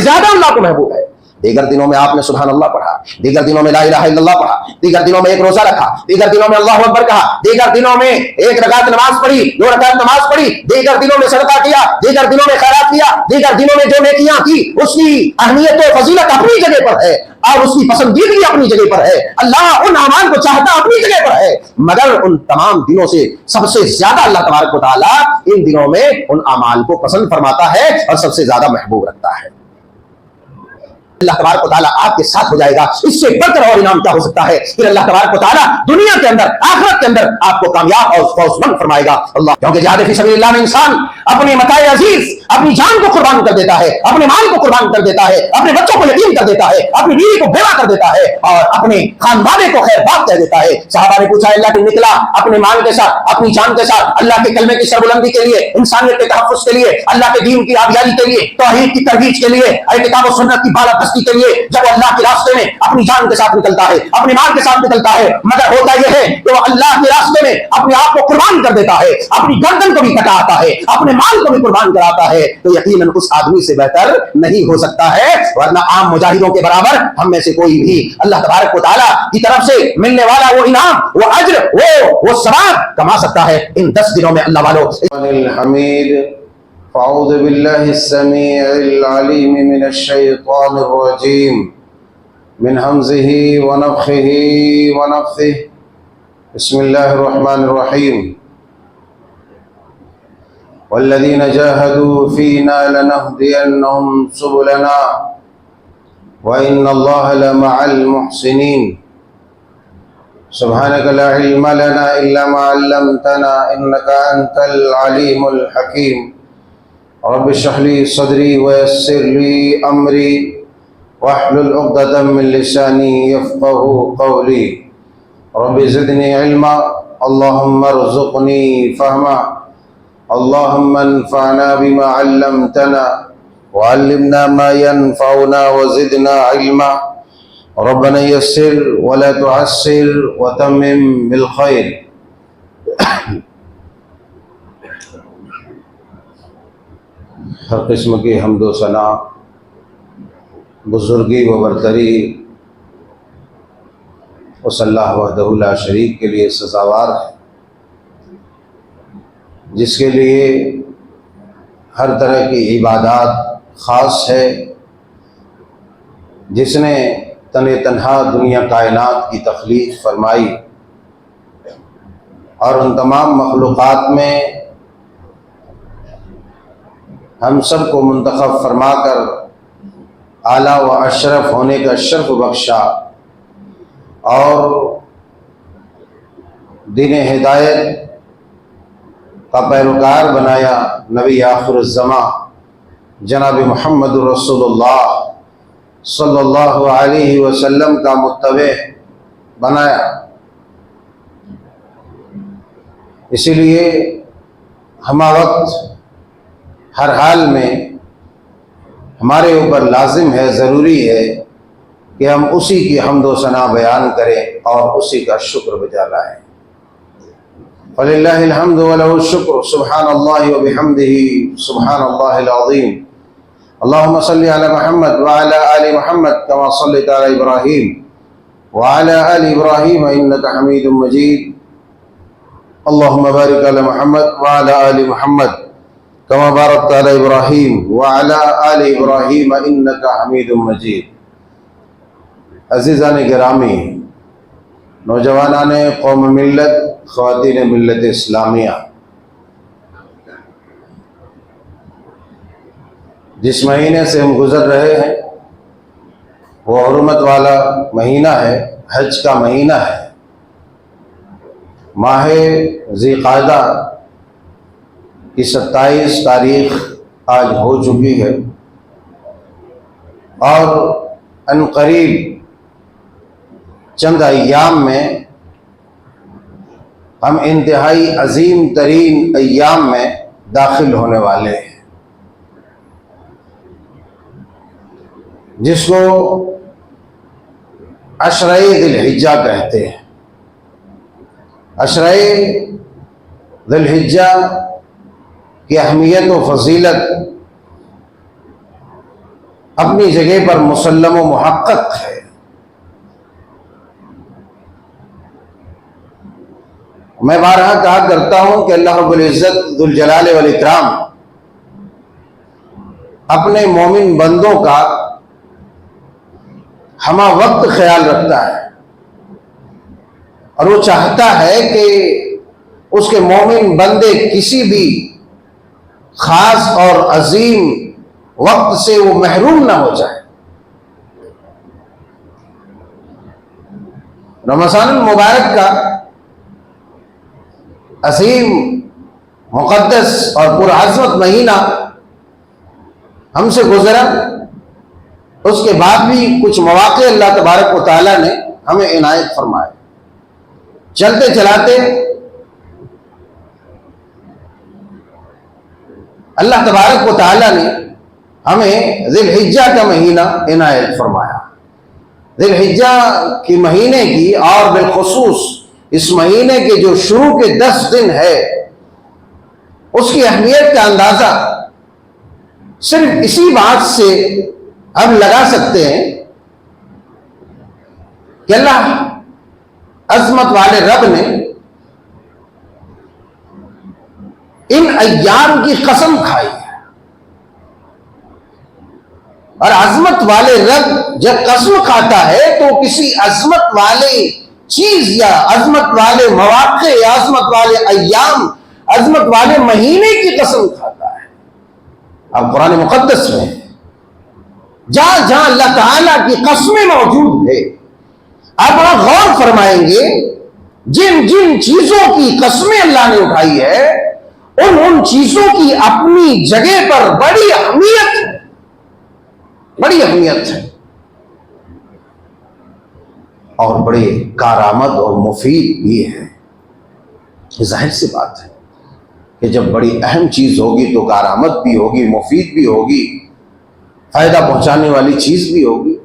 زیادہ اللہ کو محبوب ہے۔ دیگر دنوں میں آپ نے سبحان اللہ پڑھا، دیگر دنوں میں لا الہ الا اللہ پڑھا، دیگر دنوں میں ایک روزہ رکھا، دیگر دنوں میں اللہ اکبر کہا، دیگر دنوں میں ایک رکعت نماز پڑھی، 2 رکعت نماز پڑھی، دیگر دنوں میں صدقہ کیا، دیگر دنوں میں خیرات کیا، دیگر دنوں میں جو نیکیاں کی اس کی اہمیت و فضیلت اپنی جگہ پر ہے اور اس کی پسندیدگی اپنی جگہ پر ہے۔ اللہ ان اعمال کو چاہتا اپنی جگہ پر ہے، مگر ان تمام دنوں سے سب سے زیادہ اللہ تبارک و تعالیٰ ان دنوں میں ان اعمال کو پسند فرماتا ہے اور سب سے زیادہ محبوب رکھتا ہے۔ اللہ تبارک و تعالیٰ آپ کے ساتھ ہو جائے گا، اس سے بڑھ کر اور انعام کیا ہو سکتا ہے؟ پھر اللہ تبارک و تعالیٰ دنیا کے اندر آخرت کے اندر آپ کو کامیاب اور فوز مند فرمائے گا۔ اللہ، کیونکہ جہاد فی سبیل اللہ میں انسان اپنے متاع عزیز، اپنی جان کو قربان کر دیتا ہے، اپنے مال کو قربان کر دیتا ہے، اپنے بچوں کو یتیم کر دیتا ہے، اپنی بیوی کو بیوہ کر دیتا ہے اور اپنے خاندان کو خیر بات کہہ دیتا ہے۔ صحابہ نے پوچھا اللہ کے نکلا اپنے مال کے ساتھ، اپنی جان کے ساتھ، اللہ کے کلمے کی سربلندی کے لیے، انسانیت کے تحفظ کے لیے، اللہ کے دین کی آبیاری کے لیے، توحید کی ترویج کے لیے، کتاب و سنت کی بالا دستی کے لیے، جب اللہ کے راستے میں اپنی جان کے ساتھ نکلتا ہے، اپنے مال کے ساتھ نکلتا ہے، مگر ہوتا یہ ہے کہ وہ اللہ کے راستے میں اپنے آپ کو قربان کر دیتا ہے، اپنی گردن کو بھی کٹاتا ہے، اپنے مال کو بھی قربان کراتا ہے، تو یقیناً اس آدمی سے بہتر نہیں ہو سکتا ہے، ورنہ عام مجاہدوں کے برابر ہم میں سے کوئی بھی اللہ تبارک و تعالیٰ کی طرف سے ملنے والا وہ انعام، وہ اجر، وہ ثواب کما سکتا ہے ان 10 دنوں میں۔ اللہ والو الحمید فاعوذ باللہ السمیع العلیم من الشیطان الرجیم من حمزه ونفخه ونفثه بسم اللہ الرحمن الرحیم والذین جاہدوا فینا لنہدینہم سبلنا وإن اللہ لمع المحسنین سبحانک لا علم لنا الا ما علمتنا انک انت العلیم الحکیم رب اشرح لي صدري ويسر لي امري واحلل عقدة من لساني يفقهوا قولي رب زدني علما اللهم ارزقني فهما اللهم انفعنا بما علمتنا وعلمنا ما ينفعنا وزدنا علما ربنا يسر ولا تعسر وتمم بالخير۔ ہر قسم کی حمد و ثنا، بزرگی و برتری اس اللہ وحدہ لا شریک کے لیے سزاوار ہے، جس کے لیے ہر طرح کی عبادات خاص ہے، جس نے تن تنہا دنیا کائنات کی تخلیق فرمائی اور ان تمام مخلوقات میں ہم سب کو منتخب فرما کر اعلیٰ و اشرف ہونے کا شرف بخشا اور دین ہدایت کا پیروکار بنایا، نبی آخر الزماں جناب محمد رسول اللہ صلی اللہ علیہ وسلم کا متبع بنایا۔ اسی لیے ہمہ وقت ہر حال میں ہمارے اوپر لازم ہے، ضروری ہے کہ ہم اسی کی حمد و ثنا بیان کریں اور اسی کا شکر بجا لائیں۔ فَلِلَّهِ الْحَمْدُ وَلَهُ الشُّكْرُ سُبْحَانَ اللَّهِ وَبِحَمْدِهِ سُبْحَانَ اللَّهِ الْعَظِيمِ اللهم صل على محمد وعلى آل محمد كما صليت على إبراهيم وعلى آل إبراهيم إنك حميد مجيد اللهم بارك على محمد وعلى آل محمد كما باركت على إبراهيم وعلى آل إبراهيم إنك حميد مجيد۔ عزیزان گرامی، نوجوانان قوم ملت، خواتین ملت اسلامیہ، جس مہینے سے ہم گزر رہے ہیں وہ حرمت والا مہینہ ہے، حج کا مہینہ ہے، ماہ ذی قعدہ کی 27 تاریخ آج ہو چکی ہے اور ان قریب چند ایام میں ہم انتہائی عظیم ترین ایام میں داخل ہونے والے ہیں، جس کو عشرہ ذی الحجہ کہتے ہیں۔ عشرہ ذی الحجہ کی اہمیت و فضیلت اپنی جگہ پر مسلم و محقق ہے. میں بارہا کہا کرتا ہوں کہ اللہ رب العزت ذوالجلال والاکرام اپنے مومن بندوں کا ہمہ وقت خیال رکھتا ہے، اور وہ چاہتا ہے کہ اس کے مومن بندے کسی بھی خاص اور عظیم وقت سے وہ محروم نہ ہو جائے. رمضان المبارک کا عظیم مقدس اور پرعظمت مہینہ ہم سے گزرا، اس کے بعد بھی کچھ مواقع اللہ تبارک و تعالیٰ نے ہمیں عنایت فرمائے. چلتے چلاتے اللہ تبارک و تعالیٰ نے ہمیں ذی الحجہ کا مہینہ عنایت فرمایا. ذی الحجہ کی مہینے کی، اور بالخصوص اس مہینے کے جو شروع کے 10 دن ہے، اس کی اہمیت کا اندازہ صرف اسی بات سے ہم لگا سکتے ہیں کہ اللہ عظمت والے رب نے ان ایام کی قسم کھائی ہے. اور عظمت والے رب جب قسم کھاتا ہے تو کسی عظمت والے چیز یا عظمت والے مواقع یا عظمت والے ایام، عظمت والے مہینے کی قسم کھاتا ہے. اب قرآن مقدس میں جہاں جہاں اللہ تعالیٰ کی قسمیں موجود ہے، آپ وہاں غور فرمائیں گے جن جن چیزوں کی قسمیں اللہ نے اٹھائی ہے، ان چیزوں کی اپنی جگہ پر بڑی اہمیت ہے، بڑی اہمیت ہے، اور بڑے کارآمد اور مفید بھی ہے. ظاہر سی بات ہے کہ جب بڑی اہم چیز ہوگی تو کارآمد بھی ہوگی، مفید بھی ہوگی، فائدہ پہنچانے والی چیز بھی ہوگی.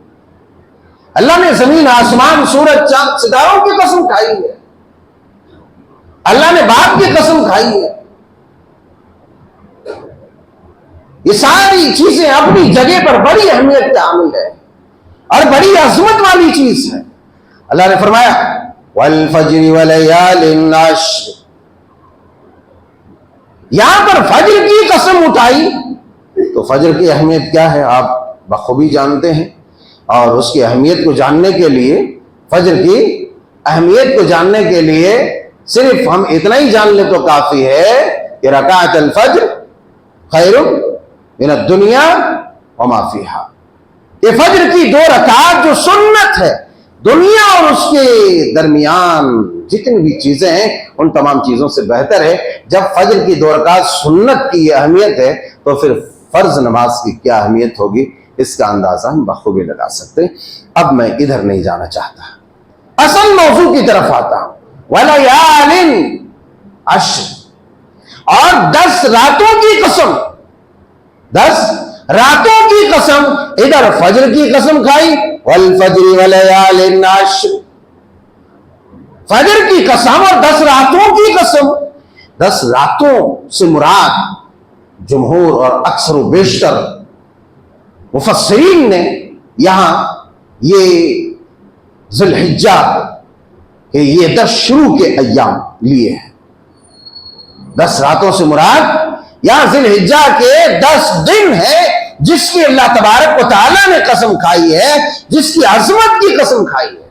اللہ نے زمین، آسمان، سورج، چاند، ستاروں کی قسم کھائی ہے. اللہ نے باپ کی قسم کھائی ہے. یہ ساری چیزیں اپنی جگہ پر بڑی اہمیت کا حامل ہے اور بڑی عظمت والی چیز ہے. اللہ نے فرمایا وَالْفَجْرِ وَلَيَالٍ عَشْرٍ. یہاں پر فجر کی قسم اٹھائی تو فجر کی اہمیت کیا ہے آپ بخوبی جانتے ہیں، اور اس کی اہمیت کو جاننے کے لیے، فجر کی اہمیت کو جاننے کے لیے صرف ہم اتنا ہی جان لیں تو کافی ہے کہ رکعت الفجر خیر من الدنیا وما فیہا. یہ فجر کی 2 رکعات جو سنت ہے، دنیا اور اس کے درمیان جتنی بھی چیزیں ہیں ان تمام چیزوں سے بہتر ہے. جب فجر کی 2 رکعات سنت کی یہ اہمیت ہے تو پھر فرض نماز کی کیا اہمیت ہوگی، اس کا اندازہ ہم بخوبی لگا سکتے. اب میں ادھر نہیں جانا چاہتا، اصل موضوع کی طرف آتا ہوں. وَلَيَالٍ عَشْرٍ، اور 10 راتوں کی قسم، 10 راتوں کی قسم. ادھر فجر کی قسم کھائی، وَالْفَجْرِ وَلَيَالٍ عَشْرٍ، فجر کی قسم اور 10 راتوں کی قسم. 10 راتوں سے مراد جمہور اور اکثر و بیشتر مفسرین نے یہاں یہ ذی الحجہ کہ یہ 10 شروع کے ایام لیے ہیں. 10 راتوں سے مراد یہاں ذی الحجہ کے 10 دن ہیں جس کی اللہ تبارک و تعالیٰ نے قسم کھائی ہے، جس کی عظمت کی قسم کھائی ہے.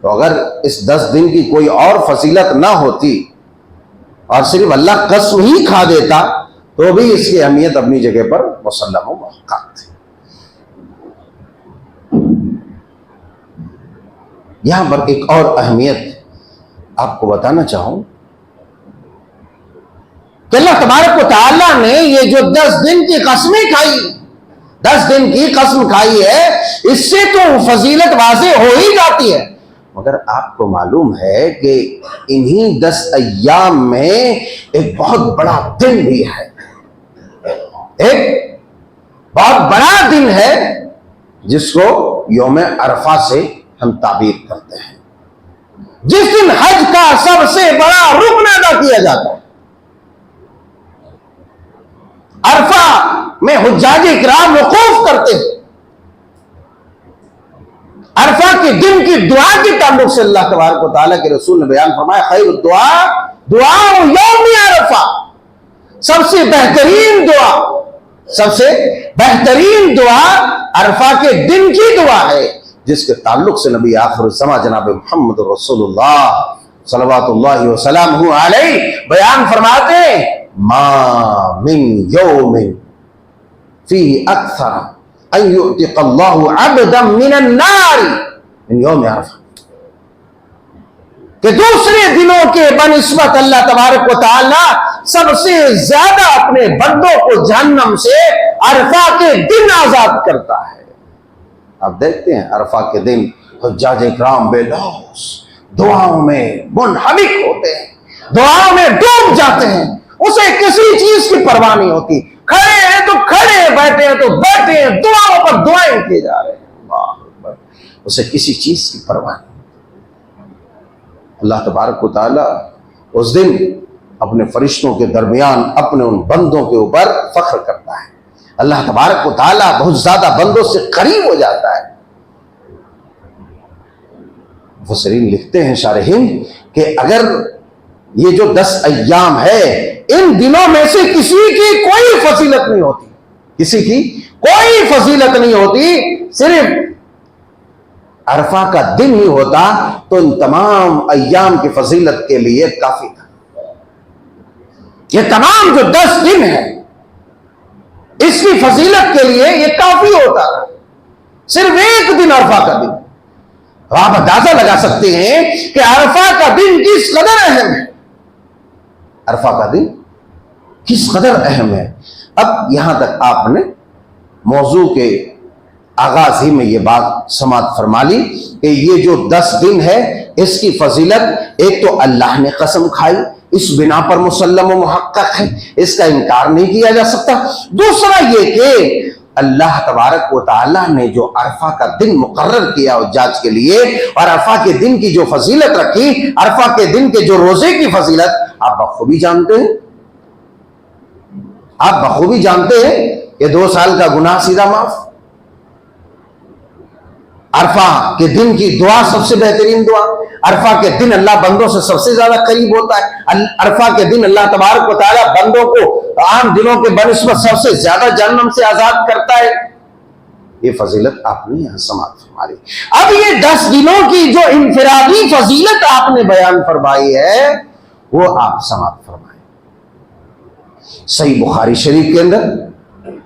تو اگر اس 10 دن کی کوئی اور فضیلت نہ ہوتی اور صرف اللہ قسم ہی کھا دیتا تو بھی اس کی اہمیت اپنی جگہ پر مسلم و محقق تھی. یہاں پر ایک اور اہمیت آپ کو بتانا چاہوں کہ اللہ تبارک و تعالیٰ نے یہ جو 10 دن کی قسمیں کھائی، 10 دن کی قسم کھائی ہے، اس سے تو فضیلت واضح ہو ہی جاتی ہے. مگر آپ کو معلوم ہے کہ انہی 10 ایام میں ایک بہت بڑا دن بھی ہے، ایک بہت بڑا دن ہے جس کو یوم عرفہ سے ہم تعبیر کرتے ہیں، جس دن حج کا سب سے بڑا رکن ادا کیا جاتا ہے. عرفہ میں حجاج اکرام وقوف کرتے ہیں. عرفہ کے دن کی دعا کے تعلق سے اللہ تبارک و تعالیٰ کے رسول نے بیان فرمایا خیر الدعا دعا یوم عرفہ، سب سے بہترین دعا، سب سے بہترین دعا عرفہ کے دن کی دعا ہے، جس کے تعلق سے نبی آخر الزمان جناب محمد رسول اللہ صلوات اللہ وسلامہ علیہ بیان فرماتے ہیں ما من یوم فی اکثر ان یعتق اللہ عبدا من النار من یوم عرفہ، کہ دوسرے دنوں کے بنسبت اللہ تبارک و تعالی سب سے زیادہ اپنے بندوں کو جہنم سے عرفہ کے دن آزاد کرتا ہے. اب دیکھتے ہیں عرفہ کے دن حجاج اکرام بے لوث دعاؤں میں منہمک ہوتے ہیں، دعاؤں میں ڈوب جاتے ہیں، اسے کسی چیز کی پرواہ نہیں ہوتی، کھڑے ہیں تو کھڑے، بیٹھے ہیں تو بیٹھے ہیں، دعاؤں پر دعائیں کیے جا رہے ہیں. اللہ اکبر، اسے کسی چیز کی پرواہ نہیں. اللہ تبارک و تعالی اس دن اپنے فرشتوں کے درمیان اپنے ان بندوں کے اوپر فخر کرتا ہے. اللہ تبارک و تعالی بہت زیادہ بندوں سے قریب ہو جاتا ہے. مفسرین لکھتے ہیں شارحین کہ اگر یہ جو 10 ایام ہے ان دنوں میں سے کسی کی کوئی فضیلت نہیں ہوتی، کسی کی کوئی فضیلت نہیں ہوتی، صرف عرفہ کا دن ہی ہوتا تو ان تمام ایام کی فضیلت کے لیے کافی تھا. یہ تمام جو 10 دن ہیں اس کی فضیلت کے لیے یہ کافی ہوتا تھا، صرف ایک دن عرفہ کا دن. آپ اندازہ لگا سکتے ہیں کہ عرفہ کا دن کس قدر اہم ہے، عرفہ کا دن کس قدر اہم ہے. اب یہاں تک آپ نے موضوع کے آغاز ہی میں یہ بات سماعت فرما لی کہ یہ جو 10 دن ہے اس کی فضیلت ایک تو اللہ نے قسم کھائی، اس بنا پر مسلم و محقق ہے، اس کا انکار نہیں کیا جا سکتا. دوسرا یہ کہ اللہ تبارک و تعالیٰ نے جو عرفہ کا دن مقرر کیا حجاج کے لیے اور عرفہ کے دن کی جو فضیلت رکھی، عرفہ کے دن کے جو روزے کی فضیلت آپ بخوبی جانتے ہیں. آپ بخوبی جانتے ہیں کہ 2 سال کا گناہ سیدھا معاف. عرفہ کے دن کی دعا سب سے بہترین دعا. عرفہ کے دن اللہ بندوں سے سب سے زیادہ قریب ہوتا ہے. عرفہ کے دن اللہ تبارک و تعالیٰ بندوں کو عام دنوں کے بنسبت سب سے زیادہ جہنم سے آزاد کرتا ہے. یہ فضیلت آپ نے یہاں سماعت فرمائی. اب یہ 10 دنوں کی جو انفرادی فضیلت آپ نے بیان فرمائی ہے وہ آپ سماعت فرمائیں. صحیح بخاری شریف کے اندر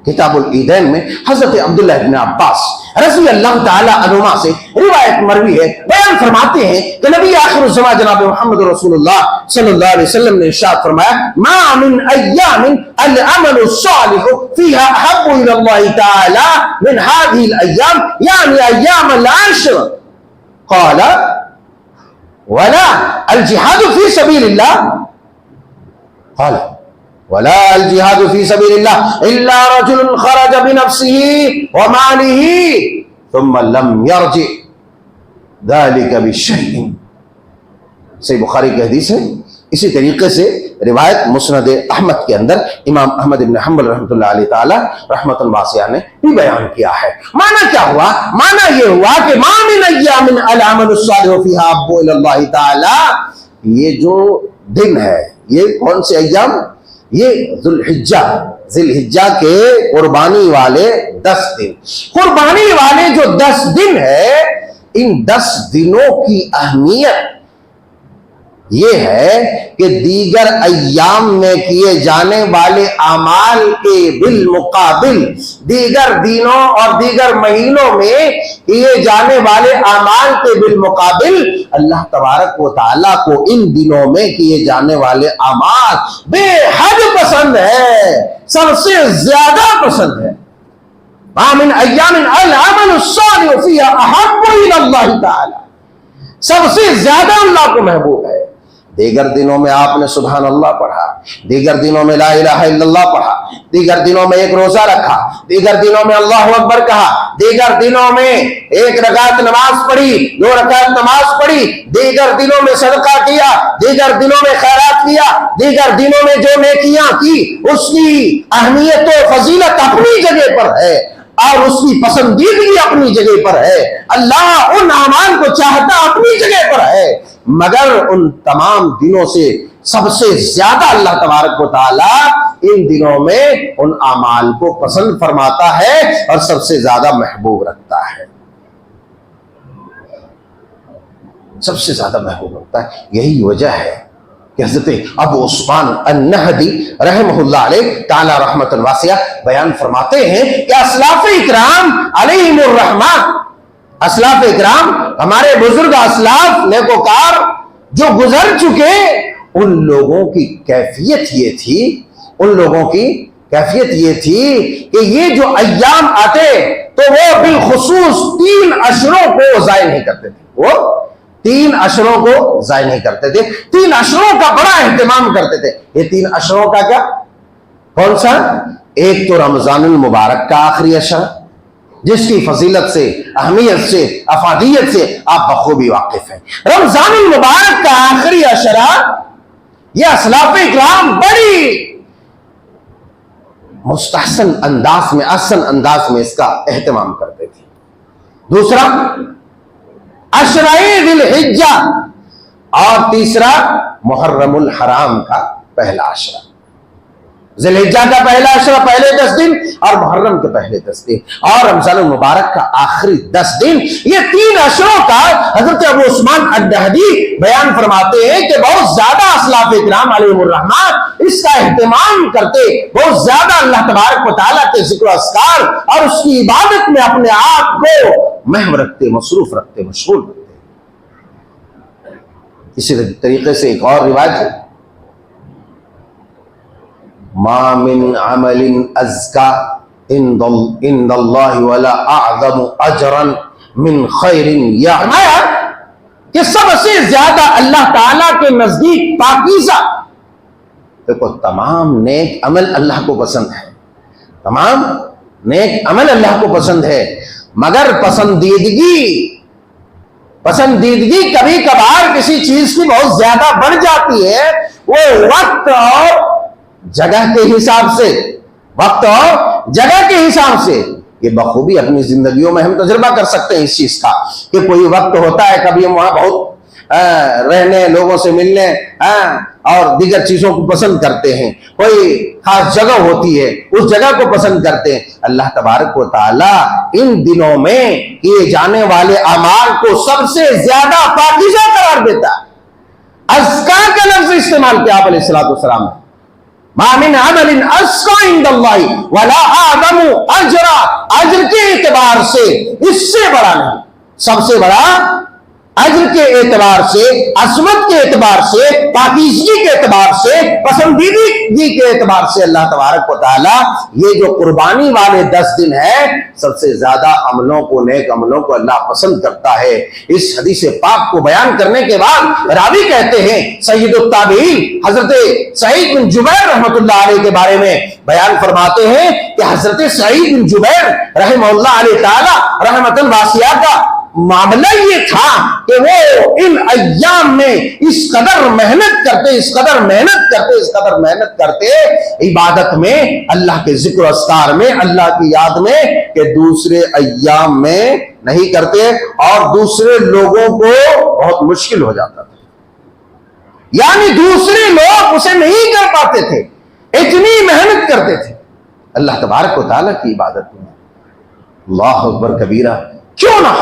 کتاب العیدین میں حضرت عبداللہ ابن عباس رضی اللہ تعالی عنہما سے روایت مروی ہے، بیان فرماتے ہیں کہ نبی آخر الزمان جناب محمد رسول اللہ صلی اللہ علیہ وسلم نے ارشاد فرمایا ما من ایام العمل الصالح فيها احب الى الله تعالی من هذه الايام یعنی ایام العشر. قال ولا الجهاد في سبيل الله، قال ولا الجهاد في سبيل الله الا رجل خرج بنفسه وماله ثم لم يرجع ذلك بشيء. صحیح بخاری کی حدیث ہے. اسی طریقے سے روایت مسند احمد کے اندر امام احمد بن حنبل رحمۃ اللہ علیہ تعالی رحمۃ واسعہ نے بھی بیان کیا ہے. معنی کیا ہوا؟ معنی یہ ہوا کہ ما من ایام العمل الصالح فيها احب الى الله تعالی، یہ جو دن ہے یہ کون سے ایام؟ یہ ذی الحجہ کے قربانی والے 10 دن. قربانی والے جو 10 دن ہے ان 10 دنوں کی اہمیت یہ ہے کہ دیگر ایام میں کیے جانے والے اعمال کے بالمقابل دیگر دنوں اور دیگر مہینوں میں کیے جانے والے اعمال کے بالمقابل اللہ تبارک و تعالیٰ کو ان دنوں میں کیے جانے والے اعمال بے حد پسند ہے، سب سے زیادہ پسند ہے. من ایام العمل الصالح فيها احب الى الله تعالی، سب سے زیادہ اللہ کو محبوب ہے. دیگر دنوں میں آپ نے سبحان اللہ پڑھا، دیگر دنوں میں لا الہ الا اللہ پڑھا، دیگر دنوں میں ایک روزہ رکھا، دیگر دنوں میں اللہ اکبر کہا، دیگر دنوں میں ایک رکعت نماز پڑھی، 2 رکعت نماز پڑھی، دیگر دنوں میں صدقہ کیا، دیگر دنوں میں خیرات کیا، دیگر دنوں میں جو نیکیاں کی اس کی اہمیت و فضیلت اپنی جگہ پر ہے اور اس کی پسندیدگی اپنی جگہ پر ہے، اللہ ان اعمال کو چاہتا اپنی جگہ پر ہے، مگر ان تمام دنوں سے سب سے زیادہ اللہ تبارک و تعالی ان دنوں میں ان اعمال کو پسند فرماتا ہے اور سب سے زیادہ محبوب رکھتا ہے، سب سے زیادہ محبوب رکھتا ہے۔ یہی وجہ ہے کہ حضرت ابو عثمان النہدی رحمہ اللہ علیہ تعالی رحمت واسعہ بیان فرماتے ہیں کہ اسلاف اکرام علیہم الرحمہ، اسلاف اکرام ہمارے بزرگ اسلاف نیکوکار جو گزر چکے، ان لوگوں کی کیفیت یہ تھی، ان لوگوں کی کیفیت یہ تھی کہ یہ جو ایام آتے تو وہ بالخصوص 3 اشروں کو ضائع نہیں کرتے تھے، وہ 3 اشروں کو ضائع نہیں کرتے تھے، 3 اشروں کا بڑا اہتمام کرتے تھے۔ یہ 3 اشروں کا کیا؟ کون سا؟ ایک تو رمضان المبارک کا آخری اشرہ، جس کی فضیلت سے، اہمیت سے، افادیت سے آپ بخوبی واقف ہیں۔ رمضان المبارک کا آخری اشرہ یہ اسلاف اکرام بڑی مستحسن انداز میں، احسن انداز میں اس کا اہتمام کرتے تھے۔ دوسرا عشرہ ذی الحجہ، اور تیسرا محرم الحرام کا پہلا عشرہ، ذی الحجہ کا پہلا عشرہ پہلے 10 دن اور محرم کے پہلے 10 دن اور رمضان المبارک کا آخری 10 دن، یہ 3 عشروں کا حضرت ابو عثمان النہدی بیان فرماتے ہیں کہ بہت زیادہ اسلاف اکرام علیہم الرحمن اس کا اہتمام کرتے، بہت زیادہ اللہ تبارک و تعالیٰ کے ذکر و اذکار اور اس کی عبادت میں اپنے آپ کو محو رکھتے، مصروف رکھتے، مشغول رکھتے۔ اسی طریقے سے ایک اور روایت ہے، ما من عمل ازکا عند اللہ ولا اعظم اجرا من خیر یعمل، کہ سب سے زیادہ اللہ تعالیٰ کے نزدیک پاکیزہ، دیکھو تمام نیک عمل اللہ کو پسند ہے، تمام نیک عمل اللہ کو پسند ہے، مگر پسندیدگی کبھی کبھار کسی چیز کی بہت زیادہ بڑھ جاتی ہے، وہ وقت اور جگہ کے حساب سے، وقت اور جگہ کے حساب سے، یہ بخوبی اپنی زندگیوں میں ہم تجربہ کر سکتے ہیں اس چیز کا کہ کوئی وقت ہوتا ہے کبھی ہم وہاں بہت رہنے، لوگوں سے ملنے اور دیگر چیزوں کو پسند کرتے ہیں، کوئی خاص جگہ ہوتی ہے اس جگہ کو پسند کرتے ہیں۔ اللہ تبارک و تعالیٰ ان دنوں میں کیے جانے والے اعمال کو سب سے زیادہ پاکیزہ قرار دیتا ہے۔ ازکا کا لفظ استعمال کیا آپ علیہ الصلوۃ والسلام نے، ما من عمل ازکا عند اللہ ولا اعظم اجرا، اجر کے اعتبار سے اس سے بڑا نہیں، سب سے بڑا اجر کے اعتبار سے، عظمت کے اعتبار سے، پاکیزگی کے اعتبار سے، پسندیدگی کے اعتبار سے اللہ تبارک و تعالیٰ یہ جو قربانی والے 10 دن ہے سب سے زیادہ عملوں کو، نیک عملوں کو اللہ پسند کرتا ہے۔ اس حدیث پاک کو بیان کرنے کے بعد راوی کہتے ہیں، سید التابعین حضرت سعید بن جبیر رحمۃ اللہ علیہ کے بارے میں بیان فرماتے ہیں کہ حضرت سعید بن جبیر رحمہ اللہ علیہ تعالی رحمۃ واسعہ کا معاملہ یہ تھا کہ وہ ان ایام میں اس قدر محنت کرتے عبادت میں، اللہ کے ذکر و اذکار میں، اللہ کی یاد میں، کہ دوسرے ایام میں نہیں کرتے اور دوسرے لوگوں کو بہت مشکل ہو جاتا تھا، یعنی دوسرے لوگ اسے نہیں کر پاتے تھے، اتنی محنت کرتے تھے اللہ تبارک و تعالیٰ کی عبادت میں۔ اللہ اکبر کبیرہ، کیوں نہ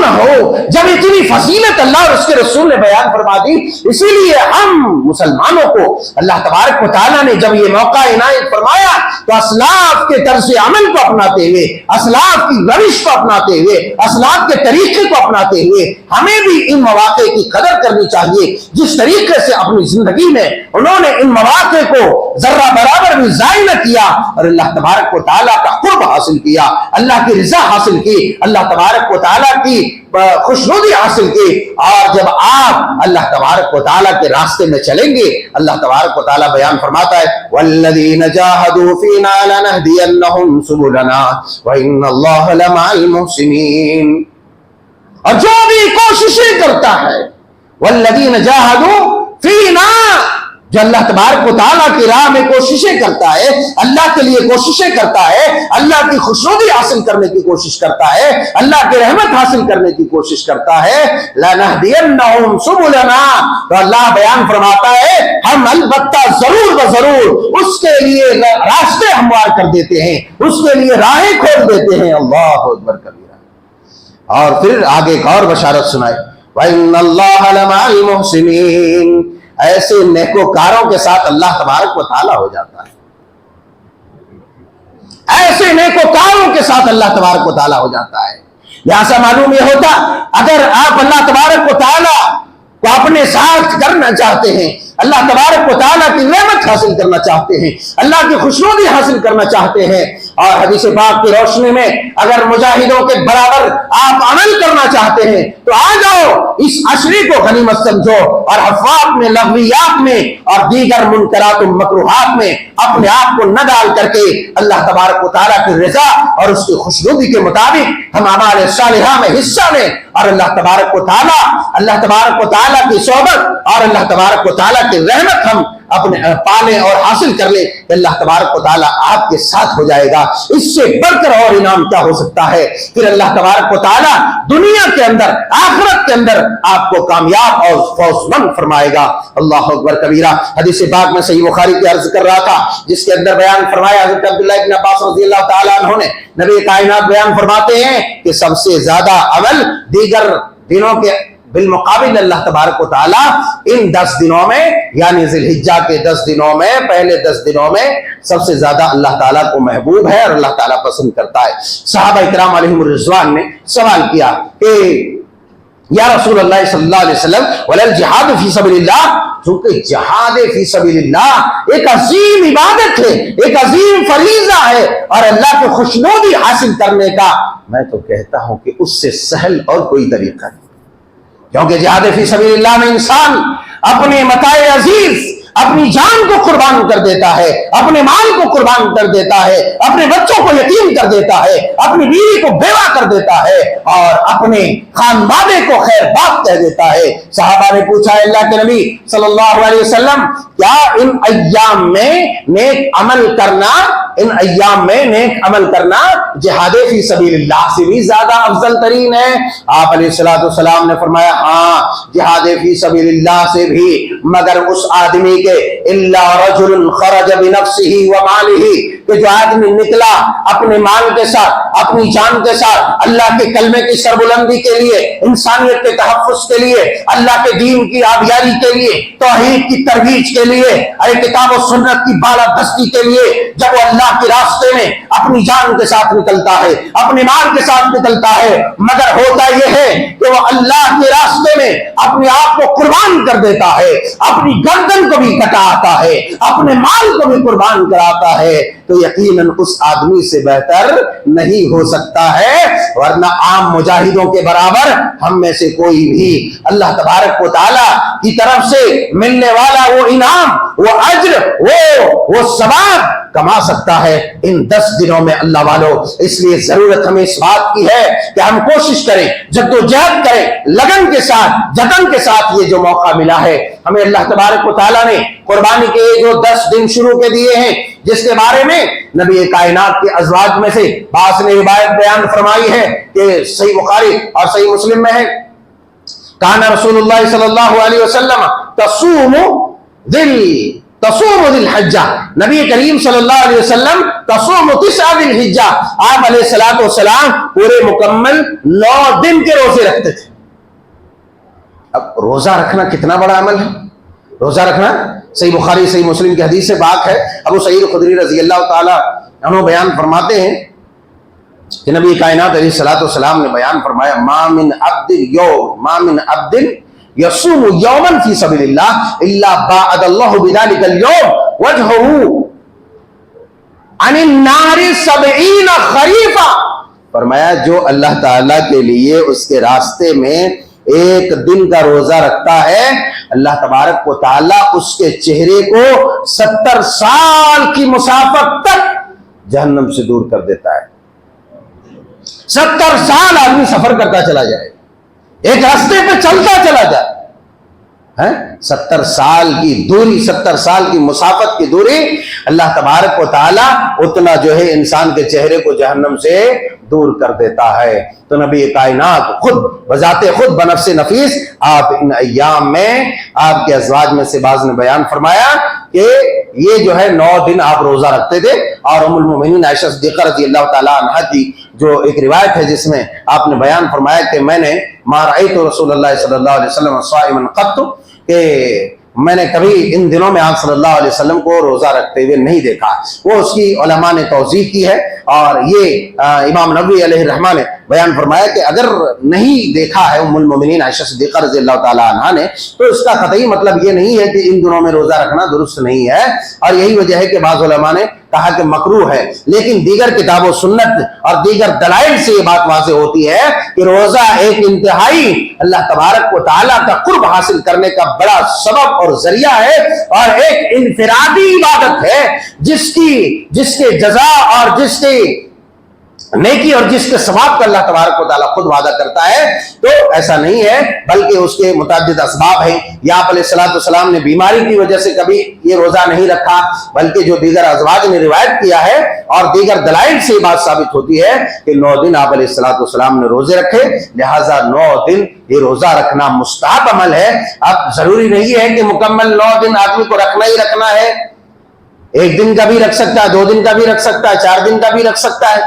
ہو جب اتنی فضیلت اللہ اور اس کے رسول نے بیان فرما دی۔ اسی لیے ہم مسلمانوں کو اللہ تبارک و تعالیٰ نے جب یہ موقع عنایت فرمایا تو اسلاف کے طرز عمل کو اپناتے ہوئے، اسلاف کی روش کو اپناتے ہوئے، اسلاف کے طریقے کو اپناتے ہوئے ہمیں بھی ان مواقع کی قدر کرنی چاہیے۔ جس طریقے سے اپنی زندگی میں انہوں نے ان مواقع کو ذرہ برابر بھی ضائع نہ کیا اور اللہ تبارک و تعالیٰ کا قرب حاصل کیا، اللہ کی رضا حاصل کی، اللہ تبارک و تعالیٰ کی کی خوشنودی حاصل کی. اور جب آپ اللہ تبارک و تعالیٰ کے راستے میں چلیں گے, اللہ تبارک و تعالیٰ بیان فرماتا ہے والذین جاہدوا فینا لنہدینہم سبلنا وان اللہ لمع المحسنین. اور جو بھی کوششیں کرتا ہے, والذین جاہدوا فینا, جو اللہ تبارک و تعالیٰ کی راہ میں کوششیں کرتا ہے, اللہ کے لیے کوششیں کرتا ہے, اللہ کی خوشنودی حاصل کرنے کی کوشش کرتا ہے, اللہ کی رحمت حاصل کرنے کی کوشش کرتا ہے, لَنَهْدِيَنَّهُمْ سُبُلَنَا, تو اللہ بیان فرماتا ہے ہم البتہ ضرور و ضرور اس کے لیے راستے ہموار کر دیتے ہیں, اس کے لیے راہیں کھول دیتے ہیں. اللہ اکبر کبیرہ. اور پھر آگے ایک اور بشارت سنائے وَإِنَّ اللَّهَ لَمَعَ الْمُحْسِنِينَ. ایسے نیکوکاروں کے ساتھ اللہ تبارک و تعالیٰ ہو جاتا ہے, ایسے نیکوکاروں کے ساتھ اللہ تبارک و تعالیٰ ہو جاتا ہے. لہذا معلوم یہ ہوتا اگر آپ اللہ تبارک و تعالیٰ کو اپنے ساتھ کرنا چاہتے ہیں, اللہ تبارک و تعالیٰ کی نعمت حاصل کرنا چاہتے ہیں, اللہ کی خوشنودی حاصل کرنا چاہتے ہیں, اور حدیث پاک کی روشنی میں اگر مجاہدوں کے برابر آپ عمل کرنا چاہتے ہیں تو آ جاؤ, اس عشری کو غنیمت سمجھو اور حفاظ میں, لغویات میں اور دیگر منکرات و مکروہات میں اپنے آپ کو نہ ڈال کر کے اللہ تبارک و تعالیٰ کی رضا اور اس کی خوشنودی کے مطابق ہم اعمال صالحہ میں حصہ لیں, اور اللہ تبارک و تعالیٰ کی صحبت اور اللہ تبارک و تعالیٰ کی رحمت ہم اپنے پالیں اور حاصل کر لیں. اللہ تبارک و تعالیٰ آپ کے ساتھ ہو جائے گا. اس سے بڑھ کر اور انعام کیا ہو سکتا ہے؟ پھر اللہ تبارک و تعالیٰ دنیا کے اندر, آخرت کے اندر آپ کو کامیاب اور فوزمند فرمائے گا. اللہ اکبر کبیرہ. حدیث پاک میں صحیح بخاری کی عرض کر رہا تھا جس کے اندر بیان فرمایا حضرت عبداللہ ابن عباس رضی اللہ تعالیٰ عنہ نے, نبی کائنات بیان فرماتے ہیں کہ سب سے زیادہ عمل دیگر دنوں کے بالمقابل اللہ تبارک و تعالیٰ ان 10 دنوں میں, یعنی ذی الحجہ کے 10 دنوں میں, پہلے 10 دنوں میں سب سے زیادہ اللہ تعالیٰ کو محبوب ہے اور اللہ تعالیٰ پسند کرتا ہے. صحابہ اکرام علیہم الرضوان نے سوال کیا کہ یا رسول اللہ صلی اللہ علیہ وسلم وَلَا الْجِهَادُ فِي سَبِيلِ اللَّهِ, چونکہ جہاد فی سبیل اللہ ایک عظیم عبادت ہے, ایک عظیم فریضہ ہے, اور اللہ کی خوشنودی حاصل کرنے کا میں تو کہتا ہوں کہ اس سے سہل اور کوئی طریقہ نہیں. کیونکہ جہاد فی سبیل اللہ میں انسان اپنے متاع عزیز, اپنی جان کو قربان کر دیتا ہے, اپنے مال کو قربان کر دیتا ہے, اپنے بچوں کو یتیم کر دیتا ہے, اپنی بیوی کو بیوہ کر دیتا ہے, اور اپنے خاندانے کو خیر بات کہہ دیتا ہے. صحابہ نے پوچھا اللہ کے نبی صلی اللہ علیہ وسلم کیا ان ایام میں نیک عمل کرنا جہاد فی سبیل اللہ سے بھی زیادہ افضل ترین ہے؟ آپ علیہ الصلوۃ والسلام نے فرمایا ہاں, جہاد فی سبیل اللہ سے بھی, مگر اس آدمی کے الا رجل خرج بنفسه وماله, کہ جو آدمی نکلا اپنے مال کے ساتھ, اپنی جان کے ساتھ اللہ کے کلمے کی سربلندی کے لیے, انسانیت کے تحفظ کے لیے, اللہ کے دین کی آبیاری کے لیے, توحید کی ترویج کے لیے, کتاب و سنت کی بالادستی کے لیے, جب وہ اللہ کے راستے میں اپنی جان کے ساتھ نکلتا ہے, اپنے مال کے ساتھ نکلتا ہے, مگر ہوتا یہ ہے کہ وہ اللہ کے راستے میں اپنے آپ کو قربان کر دیتا ہے, اپنی گردن کو بھی کٹاتا ہے, اپنے مال کو بھی قربان کراتا ہے, تو یقیناً اس آدمی سے بہتر نہیں ہو سکتا ہے. ورنہ عام مجاہدوں کے برابر ہم میں سے کوئی بھی اللہ تبارک و تعالیٰ کی طرف سے ملنے والا وہ انعام, وہ اجر, وہ ثواب کما سکتا ہے ان 10 دنوں میں اللہ والوں. اس لیے ضرورت ہمیں اس بات کی ہے کہ ہم کوشش کریں, جدوجہد کریں, لگن کے ساتھ, جتن کے ساتھ. یہ جو موقع ملا ہے ہمیں اللہ تبارک و تعالیٰ نے قربانی کے جو 10 دن شروع کے دیے ہیں, جس کے بارے میں نبی کائنات کے ازواج میں سے بعض نے روایت بیان فرمائی ہے کہ صحیح بخاری اور صحیح مسلم میں ہے, کان رسول اللہ صلی اللہ علیہ وسلم تصوم ذی الحجہ, نبی کریم صلی اللہ علیہ وسلم تصوم 9 ذی الحجہ, آپ علیہ الصلوۃ والسلام پورے مکمل 9 دن کے روزے رکھتے تھے. اب روزہ رکھنا کتنا بڑا عمل ہے. روزہ رکھنا صحیح بخاری صحیح مسلم کی حدیث سے بات ہے. ابو سعید خدری رضی اللہ تعالی عنہ بیان فرماتے ہیں کہ نبی کائنات علیہ الصلوۃ والسلام نے بیان فرمایا ما من عبد یصوم یوما فی سبیل اللہ الا باعد اللہ بذلک اليوم وجهه عن النار 70 خریفا. فرمایا جو اللہ تعالیٰ کے لیے اس کے راستے میں ایک دن کا روزہ رکھتا ہے اللہ تبارک و تعالیٰ اس کے چہرے کو 70 سال کی مسافت تک جہنم سے دور کر دیتا ہے۔ 70 سال آدمی سفر کرتا چلا جائے، ایک راستے پہ چلتا چلا جائے، 70 سال کی دوری، 70 سال کی مسافت کی دوری اللہ تبارک و تعالیٰ اتنا جو ہے انسان کے چہرے کو جہنم سے دور کر دیتا ہے۔ تو نبی کائنات خود بذات خود بنفس نفیس آپ ان ایام میں آپ کے ازواج میں سے بعض نے بیان فرمایا کہ یہ جو ہے 9 دن آپ روزہ رکھتے تھے، اور ام المومنین عائشہ صدیقہ رضی اللہ تعالی عنہا کی جو ایک روایت ہے جس میں آپ نے بیان فرمایا کہ میں نے ما رأیت رسول اللہ صلی اللہ علیہ وسلم صائما قط، کہ میں نے کبھی ان دنوں میں آپ صلی اللہ علیہ وسلم کو روزہ رکھتے ہوئے نہیں دیکھا۔ وہ اس کی علماء نے توضیح کی ہے، اور یہ امام نووی علیہ الرحمہ نے بیان فرمایا کہ اگر نہیں دیکھا ہے ام المومنین عائشہ صدیقہ رضی اللہ تعالی عنہا نے تو اس کا قطعی مطلب یہ نہیں ہے کہ ان دنوں میں روزہ رکھنا درست نہیں ہے، اور یہی وجہ ہے کہ بعض علماء نے کہا کہ مکروہ ہے، لیکن دیگر کتاب و سنت اور دیگر دلائل سے یہ بات واضح ہوتی ہے کہ روزہ ایک انتہائی اللہ تبارک و تعالیٰ کا قرب حاصل کرنے کا بڑا سبب اور ذریعہ ہے، اور ایک انفرادی عبادت ہے جس کے جزا اور جس کے نیکی اور جس کے ثواب کا اللہ تبارک و تعالیٰ خود وعدہ کرتا ہے۔ تو ایسا نہیں ہے، بلکہ اس کے متعدد اسباب ہیں۔ یا آپ علیہ السلام نے بیماری کی وجہ سے کبھی یہ روزہ نہیں رکھا، بلکہ جو دیگر ازواج نے روایت کیا ہے اور دیگر دلائل سے یہ بات ثابت ہوتی ہے کہ 9 دن آپ علیہ السلام نے روزے رکھے، لہٰذا 9 دن یہ روزہ رکھنا مستحب عمل ہے۔ اب ضروری نہیں ہے کہ مکمل 9 دن آدمی کو رکھنا ہی رکھنا ہے، 1 دن کا بھی رکھ سکتا ہے، 2 دن کا بھی رکھ سکتا ہے، 4 دن کا بھی رکھ سکتا ہے،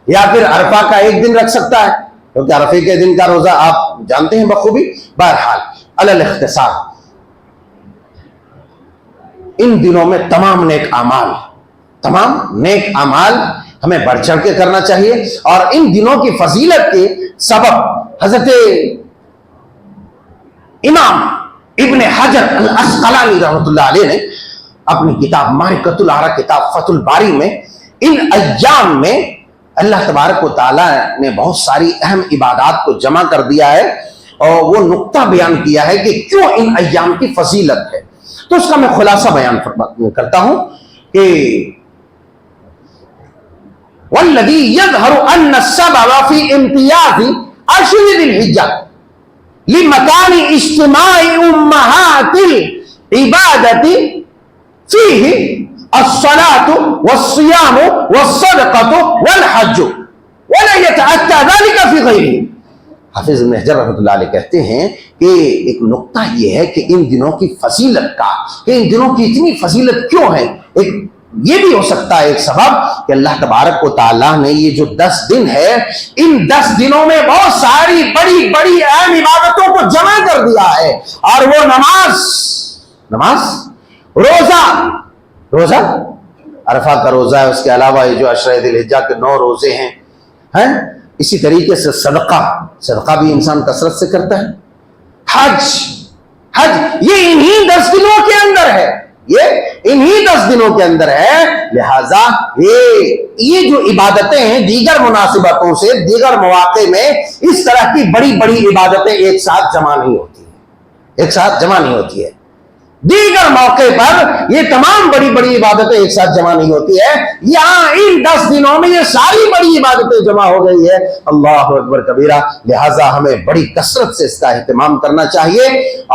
یا پھر عرفہ کا 1 دن رکھ سکتا ہے، کیونکہ عرفے کے دن کا روزہ آپ جانتے ہیں بخوبی۔ بہرحال علی الاختصار ان دنوں میں تمام نیک اعمال ہمیں بڑھ چڑھ کے کرنا چاہیے، اور ان دنوں کی فضیلت کے سبب حضرت امام ابن حجر العسقلانی رحمۃ اللہ علیہ نے اپنی کتاب معرکۃ الآراء کتاب فتح الباری میں ان ایام میں اللہ تبارک و تعالیٰ نے بہت ساری اہم عبادات کو جمع کر دیا ہے، اور وہ نقطہ بیان کیا ہے کہ کیوں ان ایام کی فضیلت ہے۔ تو اس کا میں خلاصہ بیان کرتا ہوں کہ والذی یظہر ان السبب فی امتیاز عشر ذی الحجہ لمکان اجتماع امہات العبادۃ فیہ الصلاة والصيام والصدقة والحج ولا يتأتى ذلك في غيره۔ حافظ ابن حجر رحمۃ اللہ علیہ کہتے ہیں کہ ایک نقطہ یہ ہے کہ ان دنوں کی فضیلت کا، کہ ان دنوں کی اتنی فضیلت کیوں ہے، ایک یہ بھی ہو سکتا ہے ایک سبب کہ اللہ تبارک و تعالیٰ نے یہ جو 10 دن ہے، ان 10 دنوں میں بہت ساری بڑی بڑی اہم عبادتوں کو جمع کر دیا ہے، اور وہ نماز، روزہ عرفہ کا روزہ ہے، اس کے علاوہ یہ جو عشرہ ذی الحجہ کے 9 روزے ہیں، اسی طریقے سے صدقہ بھی انسان کثرت سے کرتا ہے، حج یہ انہی 10 دنوں کے اندر ہے، انہی 10 دنوں کے اندر ہے۔ لہذا یہ جو عبادتیں ہیں دیگر مناسبتوں سے، دیگر مواقع میں اس طرح کی بڑی بڑی عبادتیں ایک ساتھ جمع نہیں ہوتی ہے، دیگر موقع پر یہ تمام بڑی بڑی عبادتیں ایک ساتھ جمع نہیں ہوتی ہے، یہاں ان 10 دنوں میں یہ ساری بڑی عبادتیں جمع ہو گئی ہے۔ اللہ اکبر کبیرہ، لہٰذا ہمیں بڑی کثرت سے اس کا اہتمام کرنا چاہیے،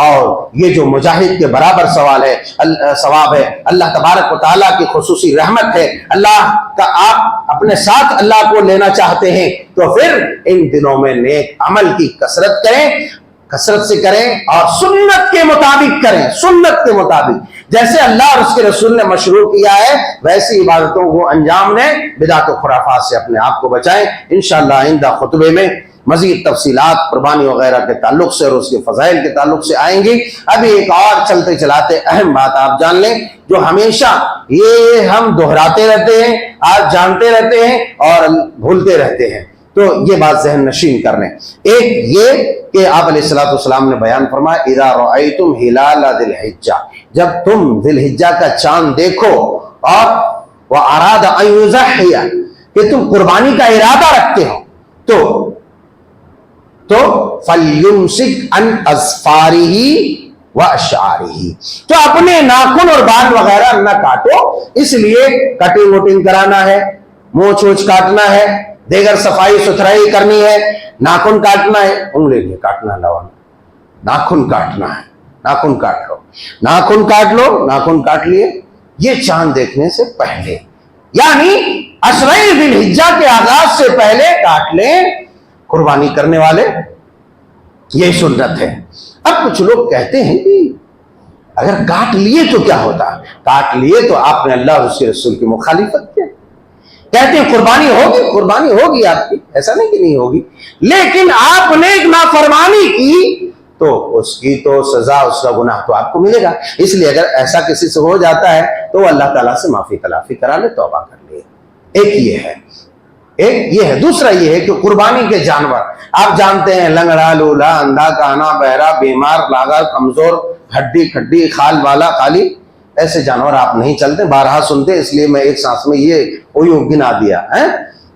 اور یہ جو مجاہد کے برابر ثواب ہے، اللہ تبارک و تعالیٰ کی خصوصی رحمت ہے، اللہ کا آپ اپنے ساتھ اللہ کو لینا چاہتے ہیں تو پھر ان دنوں میں نیک عمل کی کثرت سے کریں، اور سنت کے مطابق جیسے اللہ اور اس کے رسول نے مشروع کیا ہے ویسی عبادتوں کو انجام دیں، بدعت و خرافات سے اپنے آپ کو بچائیں۔ انشاءاللہ آئندہ خطبے میں مزید تفصیلات قربانی وغیرہ کے تعلق سے اور اس کے فضائل کے تعلق سے آئیں گی۔ ابھی ایک اور چلتے چلاتے اہم بات آپ جان لیں، جو ہمیشہ یہ ہم دہراتے رہتے ہیں، آپ جانتے رہتے ہیں اور بھولتے رہتے ہیں، تو یہ بات ذہن نشین کر لیں۔ ایک یہ کہ آپ علیہ السلام نے بیان فرمایا اذا رأیتم ہلال ذی الحجہ، جب تم ذی الحجہ کا چاند دیکھو، اور واراد ان یضحی، کہ تم قربانی کا ارادہ رکھتے ہو، تو فَلْيُمْسِكْ عَنْ أَظْفَارِهِ وَأَشْعَارِهِ، تو اپنے ناخن اور بال وغیرہ نہ کاٹو، اس لیے کٹنگ وٹنگ کرانا ہے، مونچھ وونچھ کاٹنا ہے، دیگر صفائی ستھرائی کرنی ہے، ناخن کاٹنا ہے، انگلی نہیں کاٹنا، ناخن کاٹنا ہے، ناخن کاٹ لو، ناخن کاٹ لو، ناخن کاٹ لیے، یہ چاند دیکھنے سے پہلے، یعنی عشرہ ذی الحجہ کے آغاز سے پہلے کاٹ لیں قربانی کرنے والے، یہ سنت ہے۔ اب کچھ لوگ کہتے ہیں کہ اگر کاٹ لیے تو کیا ہوتا؟ کاٹ لیے تو آپ نے اللہ اور اس کے رسول کی مخالفت کی، کہتے ہیں قربانی ہوگی آپ کی، ایسا نہیں کہ نہیں ہوگی، لیکن آپ نے ایک نافرمانی کی تو اس کی تو سزا، اس کا گناہ تو آپ کو ملے گا۔ اس لیے اگر ایسا کسی سے ہو جاتا ہے تو وہ اللہ تعالیٰ سے معافی تلافی کرا لے، توبہ کر لے۔ ایک یہ ہے، دوسرا یہ ہے کہ قربانی کے جانور آپ جانتے ہیں، لنگڑا، لولا، اندھا، کانا، بہرا، بیمار، لاغر، کمزور، ہڈی کھڈی، خال والا، خالی، ایسے جانور آپ نہیں چلتے، بارہا سنتے، اس لیے میں ایک سانس میں یہ گنا دیا ہے۔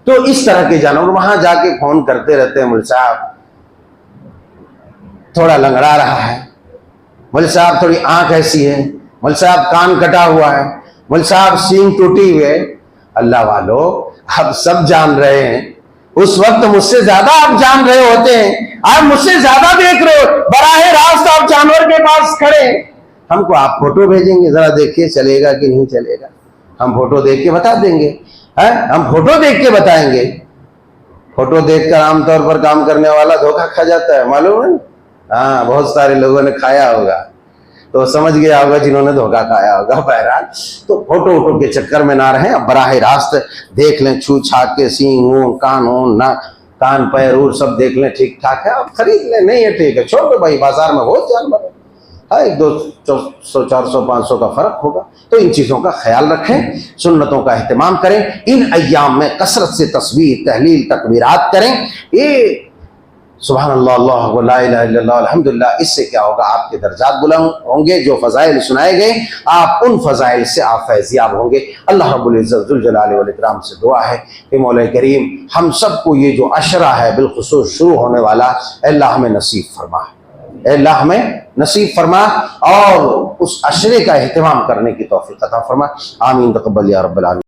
تو اس طرح کے جانور وہاں جا کے فون کرتے رہتے ہیں، مول صاحب تھوڑا لنگڑا رہا ہے، مول صاحب تھوڑی آنکھ ایسی ہے، مول صاحب کان کٹا ہوا ہے، مول صاحب سینگ ٹوٹی ہوئے۔ اللہ والو، آپ سب جان رہے ہیں، اس وقت مجھ سے زیادہ آپ جان رہے ہوتے ہیں، آپ مجھ سے زیادہ دیکھ رہے ہو، براہ راست آپ جانور کے پاس کھڑے ہیں، ہم کو آپ فوٹو بھیجیں گے، ذرا دیکھیے چلے گا کہ نہیں چلے گا، ہم فوٹو دیکھ کے بتا دیں گے، ہم فوٹو دیکھ کے بتائیں گے۔ فوٹو دیکھ کر عام طور پر کام کرنے والا دھوکہ کھا جاتا ہے، معلوم ہے؟ ہاں، بہت سارے لوگوں نے کھایا ہوگا، تو سمجھ گیا ہوگا جنہوں نے دھوکہ کھایا ہوگا۔ بہرحال تو فوٹو ووٹو کے چکر میں نہ رہیں، اب براہ راست دیکھ لیں، چھو چھاک کے سینگ اون، کان اون، کان پیر اور سب دیکھ لیں ٹھیک ٹھاک ہے، اب خرید لیں، نہیں ہے ٹھیک ہے، چھوڑ دو بھائی، بازار میں بہت جانور ہے، ایک 200 400 500 کا فرق ہوگا۔ تو ان چیزوں کا خیال رکھیں، سنتوں کا اہتمام کریں، ان ایام میں کثرت سے تسبیح، تحلیل، تکبیرات کریں، یہ سبحان اللہ، اللہ لا الہ الا اللہ، الحمدللہ، اس سے کیا ہوگا؟ آپ کے درجات بلند ہوں گے، جو فضائل سنائے گئے آپ ان فضائل سے آپ فیضیاب ہوں گے۔ اللہ رب العزت ذوالجلال والاکرام سے دعا ہے کہ مولا کریم ہم سب کو یہ جو عشرہ ہے بالخصوص شروع ہونے والا، اے اللہ ہمیں نصیب فرما، اے اللہ ہمیں نصیب فرما، اور اس عشرے کا اہتمام کرنے کی توفیق عطا فرما، آمین، تقبل یا رب العالمین۔